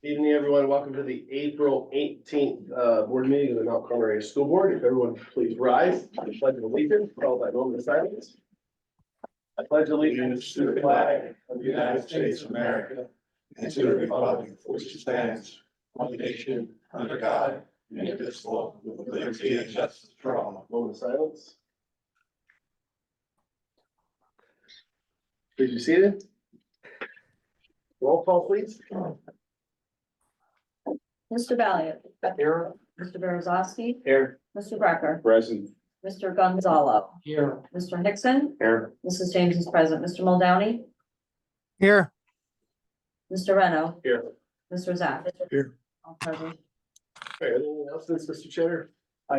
Evening, everyone. Welcome to the April 18th board meeting of the Mount Carmel Area School Board. If everyone please rise, I pledge allegiance, followed by a moment of silence. I pledge allegiance to the flag of the United States of America and to the republic for which it stands, one nation, under God, indivisible, with liberty and justice for all. Moment of silence. Please be seated. Roll call, please. Mr. Valiant. Here. Mr. Beresowski. Here. Mr. Brecker. Present. Mr. Gonzalo. Here. Mr. Hickson. Here. Mrs. James is present. Mr. Muldowney. Here. Mr. Reno. Here. Mr. Zach. Here. All present. Okay, anything else, Mr. Cheddar?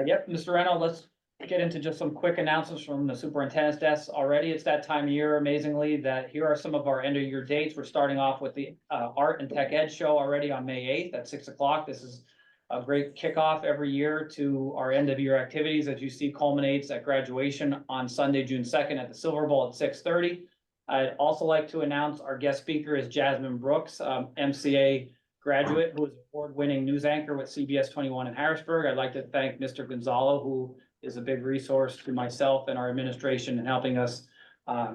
Yep, Mr. Reno, let's get into just some quick announcements from the superintendent's desk already. It's that time of year, amazingly, that here are some of our end of year dates. We're starting off with the Art and Tech Ed show already on May 8th at 6 o'clock. This is a great kickoff every year to our end of year activities. As you see, culminates at graduation on Sunday, June 2nd at the Silver Bowl at 6:30. I'd also like to announce our guest speaker is Jasmine Brooks, MCA graduate who is award-winning news anchor with CBS 21 in Harrisburg. I'd like to thank Mr. Gonzalo, who is a big resource to myself and our administration in helping us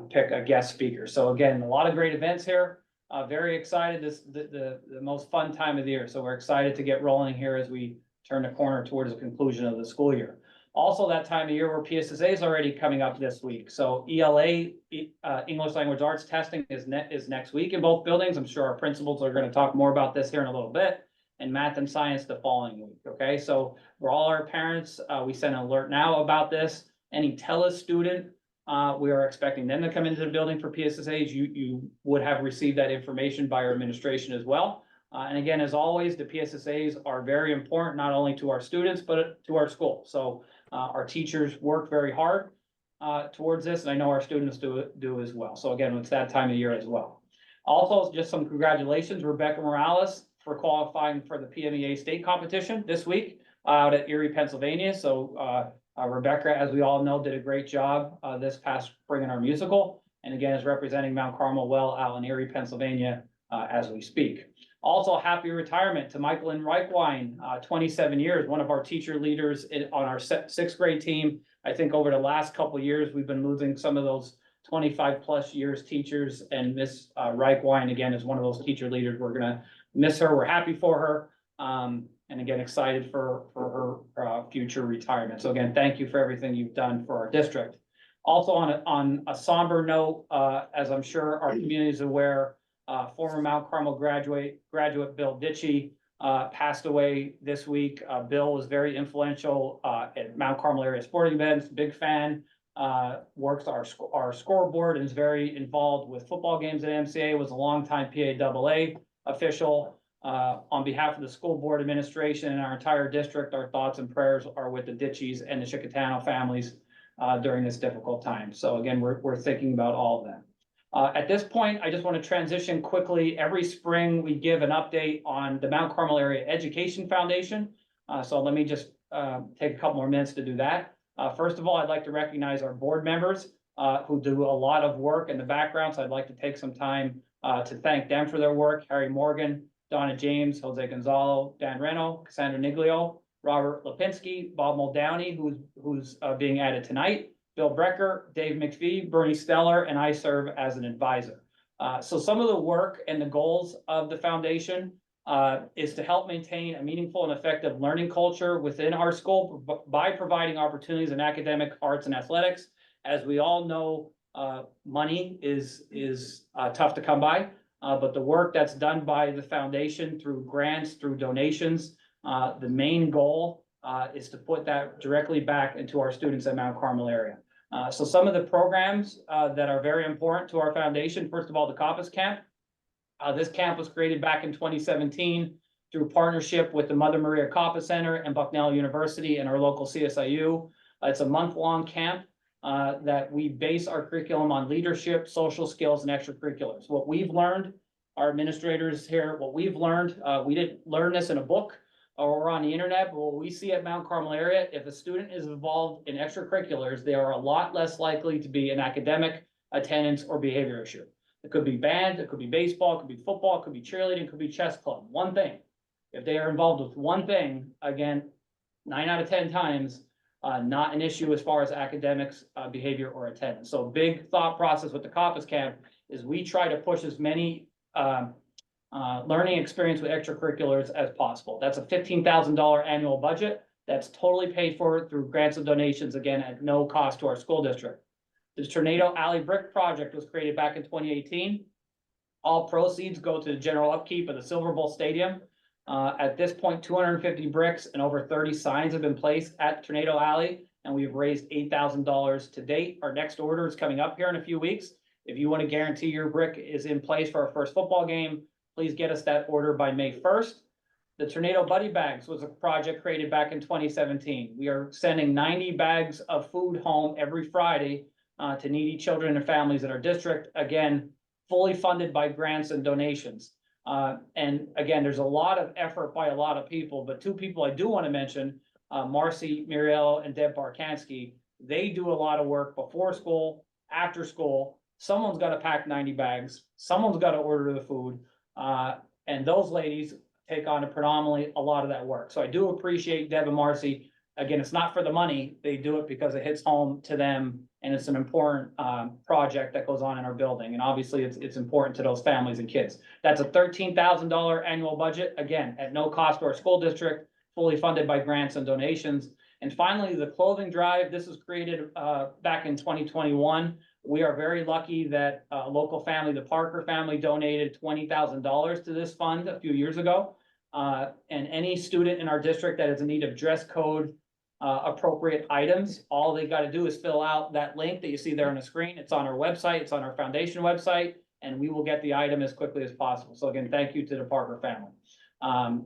pick a guest speaker. So again, a lot of great events here. Very excited. This the most fun time of the year. So we're excited to get rolling here as we turn the corner towards the conclusion of the school year. Also that time of year where PSSA is already coming up this week. So ELA, English Language Arts testing is next week in both buildings. I'm sure our principals are going to talk more about this here in a little bit. And math and science the following week, okay? So for all our parents, we send an alert now about this. Any TELUS student, we are expecting them to come into the building for PSSAs. You would have received that information by our administration as well. And again, as always, the PSSAs are very important, not only to our students, but to our school. So our teachers work very hard towards this, and I know our students do as well. So again, it's that time of year as well. Also, just some congratulations, Rebecca Morales, for qualifying for the PMEA state competition this week out at Erie, Pennsylvania. So Rebecca, as we all know, did a great job this past spring in our musical. And again, is representing Mount Carmel well out in Erie, Pennsylvania as we speak. Also, happy retirement to Michael and Reichwein, 27 years, one of our teacher leaders on our sixth grade team. I think over the last couple of years, we've been losing some of those 25 plus years teachers, and Miss Reichwein again is one of those teacher leaders. We're gonna miss her. We're happy for her. And again, excited for her future retirement. So again, thank you for everything you've done for our district. Also on a somber note, as I'm sure our community is aware, former Mount Carmel graduate Bill Ditchy passed away this week. Bill was very influential at Mount Carmel area sporting events, big fan, works our scoreboard and is very involved with football games at MCA, was a longtime PAAA official. On behalf of the school board administration and our entire district, our thoughts and prayers are with the Ditchies and the Chicatano families during this difficult time. So again, we're thinking about all of them. At this point, I just want to transition quickly. Every spring, we give an update on the Mount Carmel Area Education Foundation. So let me just take a couple more minutes to do that. First of all, I'd like to recognize our board members who do a lot of work in the background. So I'd like to take some time to thank them for their work. Harry Morgan, Donna James, Jose Gonzalo, Dan Reno, Cassandra Niglio, Robert Lipinski, Bob Muldowney, who's being added tonight, Bill Brecker, Dave McPhee, Bernie Steller, and I serve as an advisor. So some of the work and the goals of the foundation is to help maintain a meaningful and effective learning culture within our school by providing opportunities in academic, arts, and athletics. As we all know, money is tough to come by. But the work that's done by the foundation through grants, through donations, the main goal is to put that directly back into our students at Mount Carmel area. So some of the programs that are very important to our foundation, first of all, the Compass Camp. This camp was created back in 2017 through partnership with the Mother Maria Coppa Center and Bucknell University and our local CSIU. It's a month-long camp that we base our curriculum on leadership, social skills, and extracurriculars. What we've learned, our administrators here, what we've learned, we didn't learn this in a book or on the internet, but what we see at Mount Carmel area, if a student is involved in extracurriculars, they are a lot less likely to be an academic, attendance, or behavior issue. It could be band, it could be baseball, it could be football, it could be cheerleading, it could be chess club, one thing. If they are involved with one thing, again, 9 out of 10 times, not an issue as far as academics, behavior or attendance. So big thought process with the Caucus Camp is we try to push as many, learning experience with extracurriculars as possible. That's a $15,000 annual budget. That's totally paid for through grants and donations, again, at no cost to our school district. This Tornado Alley Brick Project was created back in 2018. All proceeds go to the general upkeep of the Silver Bowl Stadium. At this point, 250 bricks and over 30 signs have been placed at Tornado Alley, and we've raised $8,000 to date. Our next order is coming up here in a few weeks. If you want to guarantee your brick is in place for our first football game, please get us that order by May 1st. The Tornado Buddy Bags was a project created back in 2017. We are sending 90 bags of food home every Friday to needy children and families in our district. Again, fully funded by grants and donations. And again, there's a lot of effort by a lot of people, but two people I do want to mention, Marcy Muriel and Deb Barkansky. They do a lot of work before school, after school. Someone's got to pack 90 bags. Someone's got to order the food. And those ladies take on predominantly a lot of that work. So I do appreciate Deb and Marcy. Again, it's not for the money. They do it because it hits home to them, and it's an important project that goes on in our building. And obviously it's important to those families and kids. That's a $13,000 annual budget, again, at no cost to our school district, fully funded by grants and donations. And finally, the clothing drive. This was created back in 2021. We are very lucky that a local family, the Parker family, donated $20,000 to this fund a few years ago. And any student in our district that is in need of dress code appropriate items, all they got to do is fill out that link that you see there on the screen. It's on our website, it's on our foundation website, and we will get the item as quickly as possible. So again, thank you to the Parker family.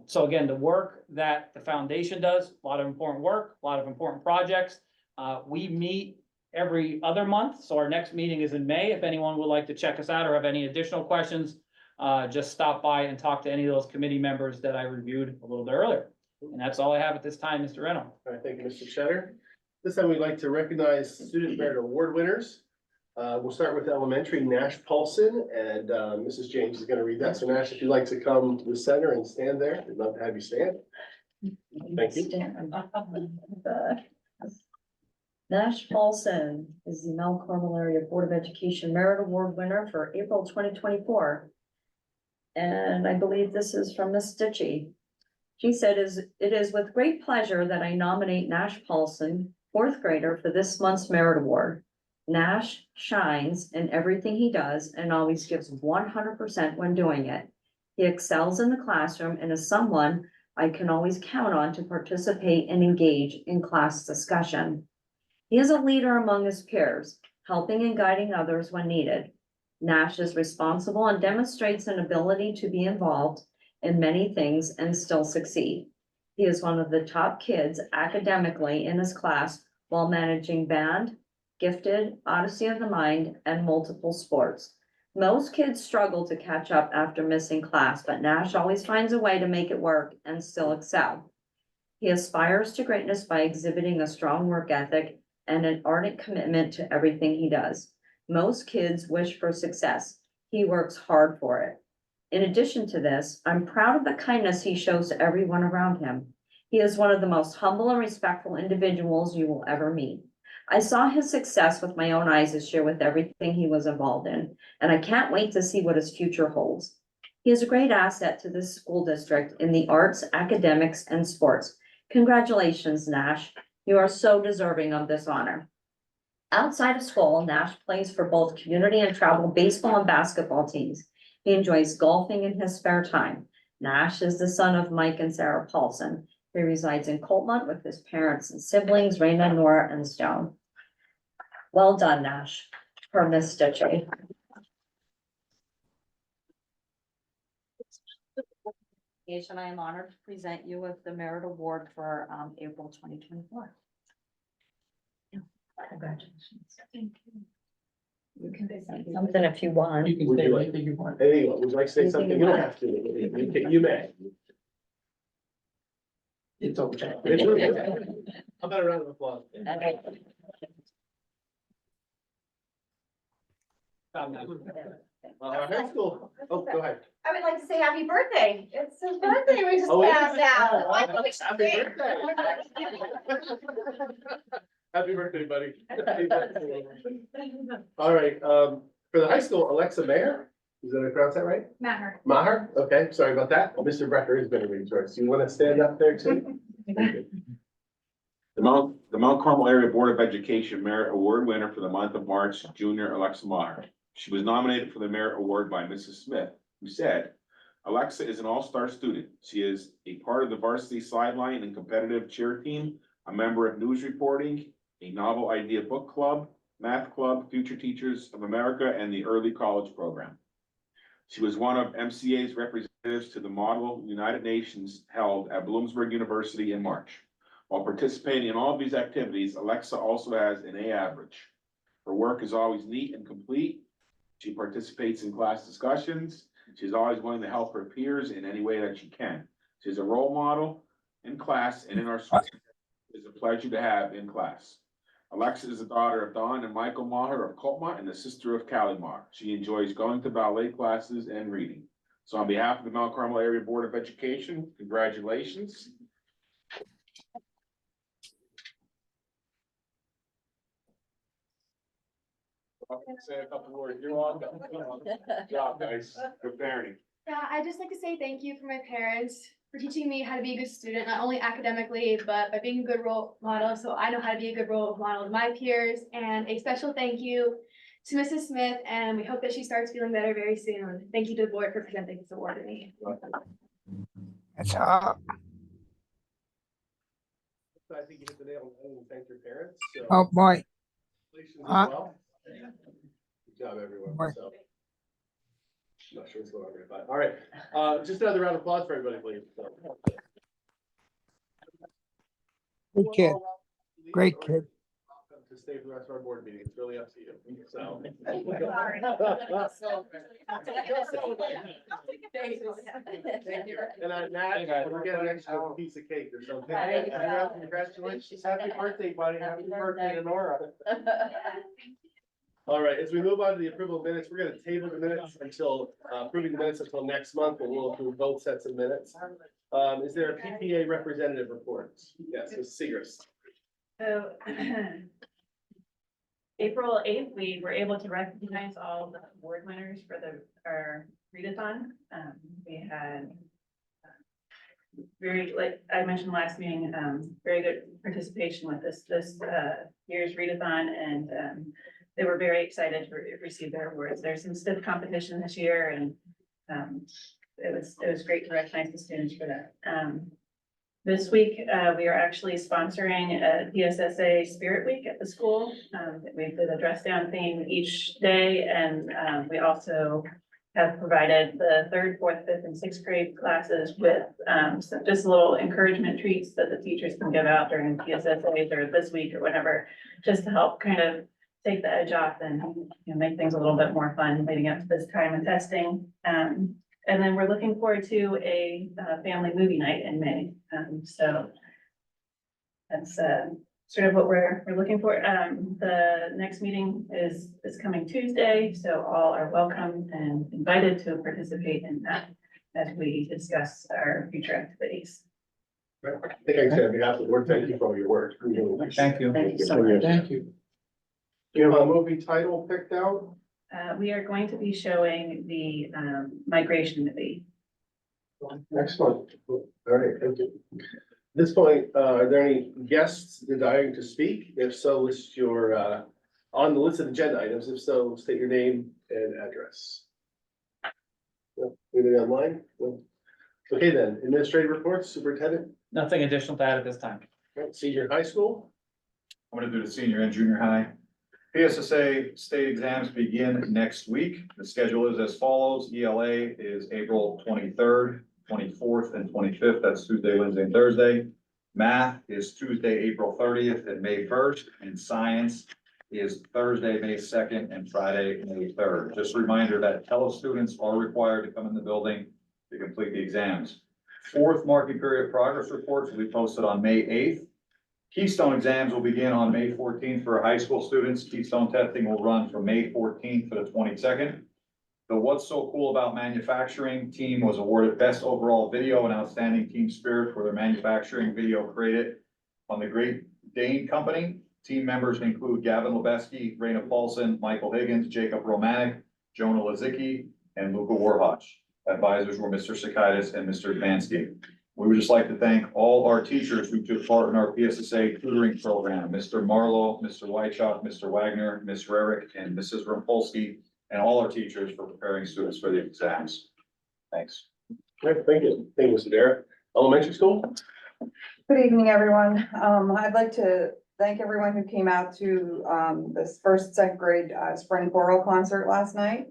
So again, the work that the foundation does, a lot of important work, a lot of important projects. We meet every other month, so our next meeting is in May. If anyone would like to check us out or have any additional questions, just stop by and talk to any of those committee members that I reviewed a little bit earlier. And that's all I have at this time, Mr. Reno. All right, thank you, Mr. Cheddar. This time we'd like to recognize Student Merit Award winners. We'll start with elementary, Nash Paulson, and Mrs. James is going to read that. So Nash, if you'd like to come to the center and stand there, we'd love to have you stand. Thank you. Nash Paulson is the Mount Carmel Area Board of Education Merit Award winner for April 2024. And I believe this is from Miss Stitchy. She said, it is with great pleasure that I nominate Nash Paulson, fourth grader, for this month's Merit Award. Nash shines in everything he does and always gives 100% when doing it. He excels in the classroom and is someone I can always count on to participate and engage in class discussion. He is a leader among his peers, helping and guiding others when needed. Nash is responsible and demonstrates an ability to be involved in many things and still succeed. He is one of the top kids academically in his class while managing band, gifted, Odyssey of the Mind, and multiple sports. Most kids struggle to catch up after missing class, but Nash always finds a way to make it work and still excel. He aspires to greatness by exhibiting a strong work ethic and an ardent commitment to everything he does. Most kids wish for success. He works hard for it. In addition to this, I'm proud of the kindness he shows to everyone around him. He is one of the most humble and respectful individuals you will ever meet. I saw his success with my own eyes this year with everything he was involved in, and I can't wait to see what his future holds. He is a great asset to this school district in the arts, academics, and sports. Congratulations, Nash. You are so deserving of this honor. Outside of school, Nash plays for both community and travel baseball and basketball teams. He enjoys golfing in his spare time. Nash is the son of Mike and Sarah Paulson. He resides in Coltmont with his parents and siblings, Raina, Nora, and Stone. Well done, Nash, for Miss Stitchy. I am honored to present you with the Merit Award for April 2024. Congratulations. Thank you. You can say something if you want. You can Would say you like- anything you want. Anyone would you like to say something? You don't have to. You may. It's okay. How about a round of applause? High school, oh, go ahead. I would like to say happy birthday. It's his birthday we just Oh, it passed is? out. Oh, happy birthday. Happy birthday, buddy. All right, for the high school, Alexa Mayer, is that, I pronounced that right? Matter. Maher, okay, sorry about that. Mr. Brecker has been rejoiced. You want to stand up there too? The Mount Carmel Area Board of Education Merit Award winner for the month of March, Junior Alexa Maher. She was nominated for the Merit Award by Mrs. Smith, who said, "Alexa is an all-star student. She is a part of the varsity sideline and competitive cheer team, a member of news reporting, a novel idea book club, math club, Future Teachers of America, and the early college program. She was one of MCA's representatives to the Model United Nations held at Bloomsburg University in March. While participating in all of these activities, Alexa also has an A average. Her work is always neat and complete. She participates in class discussions. She's always willing to help her peers in any way that she can. She's a role model in class and in our school. It's a pleasure to have in class. Alexa is the daughter of Don and Michael Maher of Coltmont and the sister of Callie Maher. She enjoys going to ballet classes and reading. So on behalf of the Mount Carmel Area Board of Education, congratulations. Say a couple words. You're welcome. Good job, guys. Good parenting. Yeah, I'd just like to say thank you for my parents for teaching me how to be a good student, not only academically, but by being a good role model. So I know how to be a good role model to my peers. And a special thank you to Mrs. Smith, and we hope that she starts feeling better very soon. Thank you to the board for presenting this award to me. It's hot. I think you hit the nail on the head and thank your parents. So Oh, boy. congratulations as well. Good job, everyone. Boy. So, not sure what's going on here, but all right. Just another round of applause for everybody, please. Good kid. Great kid. To stay for the rest of our board meeting. It's really up to you. So. And Nat, we're getting an extra piece of cake or something. Congratulations. Happy birthday, buddy. Happy birthday to Nora. All right, as we move on to the approval of minutes, we're gonna table the minutes until, approving the minutes until next month, and we'll approve both sets of minutes. Is there a PTA representative report? Yes, Ms. Segrist. So April 8th, we were able to recognize all the award winners for our readathon. We had very, like I mentioned last meeting, very good participation with this year's readathon, and they were very excited to receive their awards. There's some stiff competition this year, and it was great to recognize the students for that. This week, we are actually sponsoring a PSSA Spirit Week at the school. We did a dress down theme each day, and we also have provided the 3rd, 4th, 5th, and 6th grade classes with just little encouragement treats that the teachers can give out during PSSAs or this week or whatever, just to help kind of take the edge off and make things a little bit more fun leading up to this time of testing. And then we're looking forward to a family movie night in May. So that's sort of what we're looking for. The next meeting is coming Tuesday, so all are welcome and invited to participate in that as we discuss our future activities. I think I can say on behalf of the board, thank you for all your work. Thank you. Thank you so much. Thank you. Do you have a movie title picked out? We are going to be showing the migration movie. Excellent. All right, thank you. At this point, are there any guests desiring to speak? If so, list your, on the list of agenda items. If so, state your name and address. No? Anything online? No? Okay then, administrative reports, superintendent, Nothing additional to add at this time. senior high school. I'm gonna do the senior and junior high. PSSA state exams begin next week. The schedule is as follows. ELA is April 23rd, 24th, and 25th. That's Tuesday, Wednesday, and Thursday. Math is Tuesday, April 30th and May 1st. And science is Thursday, May 2nd, and Friday, May 3rd. Just a reminder that fellow students are required to come in the building to complete the exams. 4th marking period progress reports will be posted on May 8th. Keystone exams will begin on May 14th for high school students. Keystone testing will run from May 14th to the 22nd. The What's So Cool About Manufacturing team was awarded Best Overall Video and Outstanding Team Spirit for their manufacturing video created on the Great Dane Company. Team members include Gavin Lebeski, Raina Paulson, Michael Higgins, Jacob Romanek, Jonah Lazicki, and Luca Warhotch. Advisors were Mr. Sakaitis and Mr. Dmansky. We would just like to thank all our teachers who took part in our PSSA tutoring program, Mr. Marlowe, Mr. Wychuk, Mr. Wagner, Ms. Rarick, and Mrs. Rumpolsky, and all our teachers for preparing students for the exams. Thanks. All right, thank you. Thank you, Mr. Dara. Elementary school? Good evening, everyone. I'd like to thank everyone who came out to this first and second grade spring choral concert last night.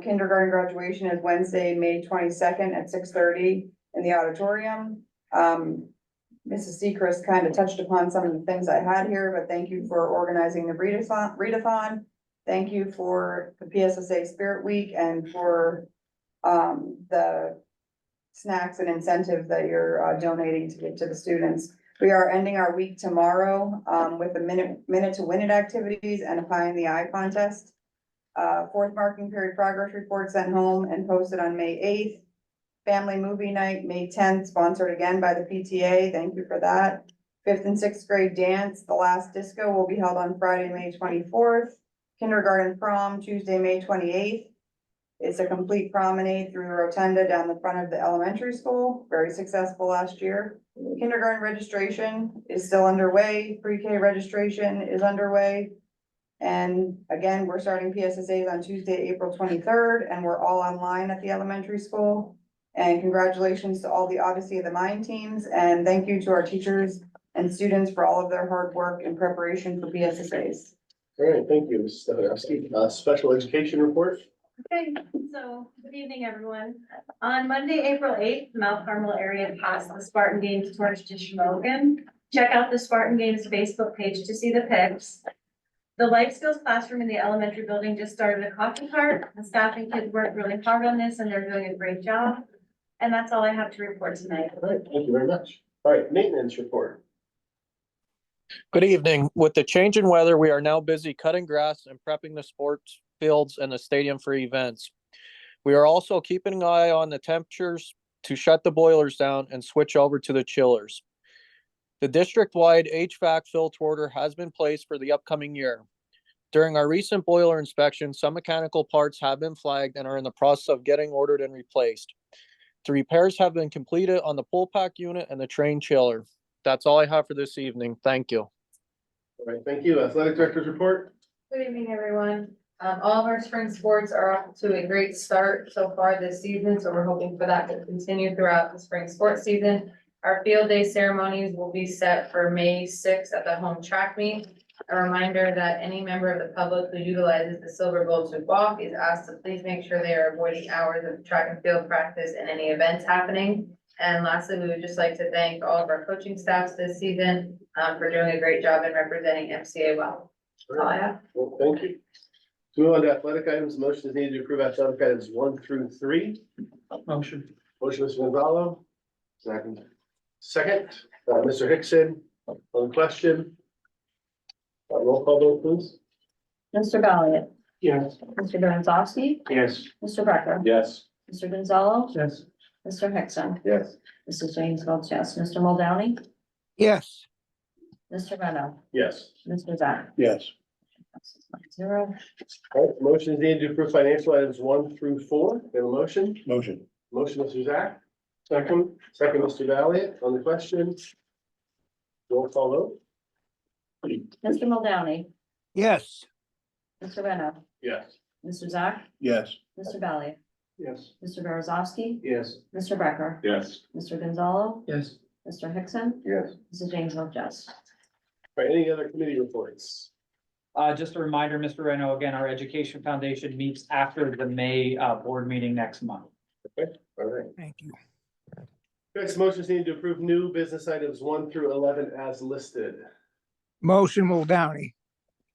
Kindergarten graduation is Wednesday, May 22nd at 6:30 in the auditorium. Mrs. Seacrest kind of touched upon some of the things I had here, but thank you for organizing the readathon. Thank you for the PSSA Spirit Week and for the snacks and incentives that you're donating to give to the students. We are ending our week tomorrow with the minute to win it activities and a pie in the eye contest. Fourth marking period progress report sent home and posted on May 8th. Family movie night, May 10th, sponsored again by the PTA. Thank you for that. Fifth and sixth grade dance, the last disco, will be held on Friday, May 24th. Kindergarten prom, Tuesday, May 28th. It's a complete promenade through the rotunda down the front of the elementary school. Very successful last year. Kindergarten registration is still underway. Pre-K registration is underway. And again, we're starting PSSAs on Tuesday, April 23rd, and we're all online at the elementary school. And congratulations to all the Odyssey of the Mind teams, and thank you to our teachers and students for all of their hard work in preparation for PSSAs. All right, thank you, Mrs. Stefanowski. Special education report? Okay, so good evening, everyone. On Monday, April 8th, Mount Carmel area passed the Spartan Games torch to Shamogan. Check out the Spartan Games Facebook page to see the pics. The life skills classroom in the elementary building just started a coffee cart. The staff and kids worked really hard on this and they're doing a great job. And that's all I have to report tonight. All right, thank you very much. All right, maintenance report. Good evening. With the change in weather, we are now busy cutting grass and prepping the sports fields and the stadium for events. We are also keeping an eye on the temperatures to shut the boilers down and switch over to the chillers. The district-wide HVAC filter order has been placed for the upcoming year. During our recent boiler inspection, some mechanical parts have been flagged and are in the process of getting ordered and replaced. The repairs have been completed on the pull pack unit and the train chiller. That's all I have for this evening. Thank you. All right, thank you. Athletic director's report? Good evening, everyone. All of our spring sports are off to a great start so far this season, so we're hoping for that to continue throughout the spring sports season. Our field day ceremonies will be set for May 6th at the home track meet. A reminder that any member of the public who utilizes the Silver Gold Tube Walk is asked to please make sure they are avoiding hours of track and field practice and any events happening. And lastly, we would just like to thank all of our coaching staffs this season for doing a great job in representing MCA well. That's all I have. Well, thank you. To move on to athletic items, motion is needed to approve athletic items 1 through 3. Motion. Motion, Mr. Gonzalo. Second, Mr. Hickson, on the question. Roll call vote, please. Mr. Valiant, Yes. Mr. Domzowski, Yes. Mr. Becker, Yes. Mr. Gonzalo, Yes. Mr. Hickson, Yes. Mrs. James Felts, yes. Mr. Muldowney, yes, Mr. Reno, Yes. Mr. Zach. Yes. Passes 9-0. All right, motion is needed to approve financial items 1 through 4. We have a motion? Motion. Motion, Mr. Zach. Second, Mr. Valiant, on the question. Roll call vote. Mr. Muldowney, yes, Mr. Reno, Yes. Mr. Zach, Yes. Mr. Valiant, Yes. Mr. Beresowski, Yes. Mr. Becker, Yes. Mr. Gonzalo, Yes. Mr. Hickson, Yes. Mrs. James Felts, yes. All right, any other committee reports? Just a reminder, Mr. Reno, again, our Education Foundation meets after the May board meeting next month. All right. thank you. Next motion is needed to approve new business items 1 through 11 as listed. Motion Muldowney,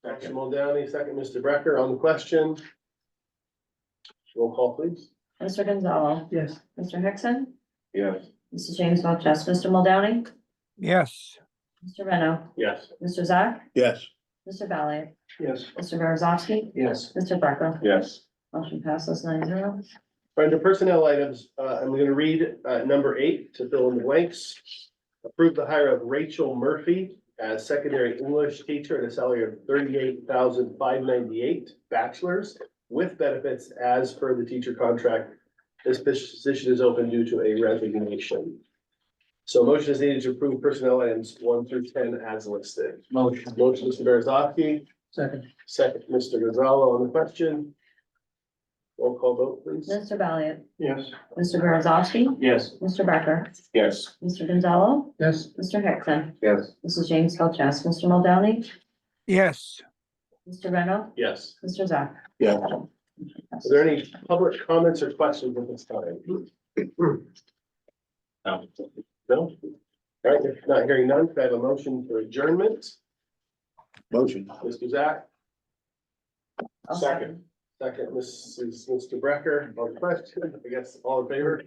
Action Muldowney, second, Mr. Brecker, on the question. Roll call, please. Mr. Gonzalo, Yes. Mr. Hickson, Yes. Mrs. James Felts, yes. Mr. Muldowney, yes, Mr. Reno, Yes. Mr. Zach, Yes. Mr. Valiant, Yes. Mr. Beresowski, Yes. Mr. Becker, Yes. Motion passes 9-0. Under personnel items, I'm gonna read, number 8 to fill in the blanks. Approve the hire of Rachel Murphy as secondary English teacher at a salary of $38,598, bachelor's, with benefits as per the teacher contract. This position is open due to a resignation. So motion is needed to approve personnel items 1 through 10 as listed. Motion. Motion, Mr. Beresowski, Second. second, Mr. Gonzalo on the question. Roll call vote, please. Mr. Valiant, Yes. Mr. Beresowski, Yes. Mr. Becker, Yes. Mr. Gonzalo, Yes. Mr. Hickson, Yes. Mrs. James Felches, Mr. Muldowney, yes, Mr. Reno, Yes. Mr. Zach. Yeah. Are there any public comments or questions at this time? No? No? All right, if not hearing none, could I have a motion for adjournment? Motion. Mr. Zach, I'll second, Mr. Brecker on the question, I guess all in favor?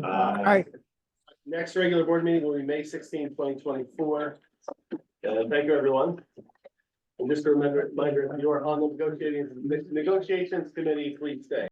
aye. Next regular board meeting will be May 16, 2024. Thank you, everyone. And just a reminder, if you are on the negotiations committee, please stay.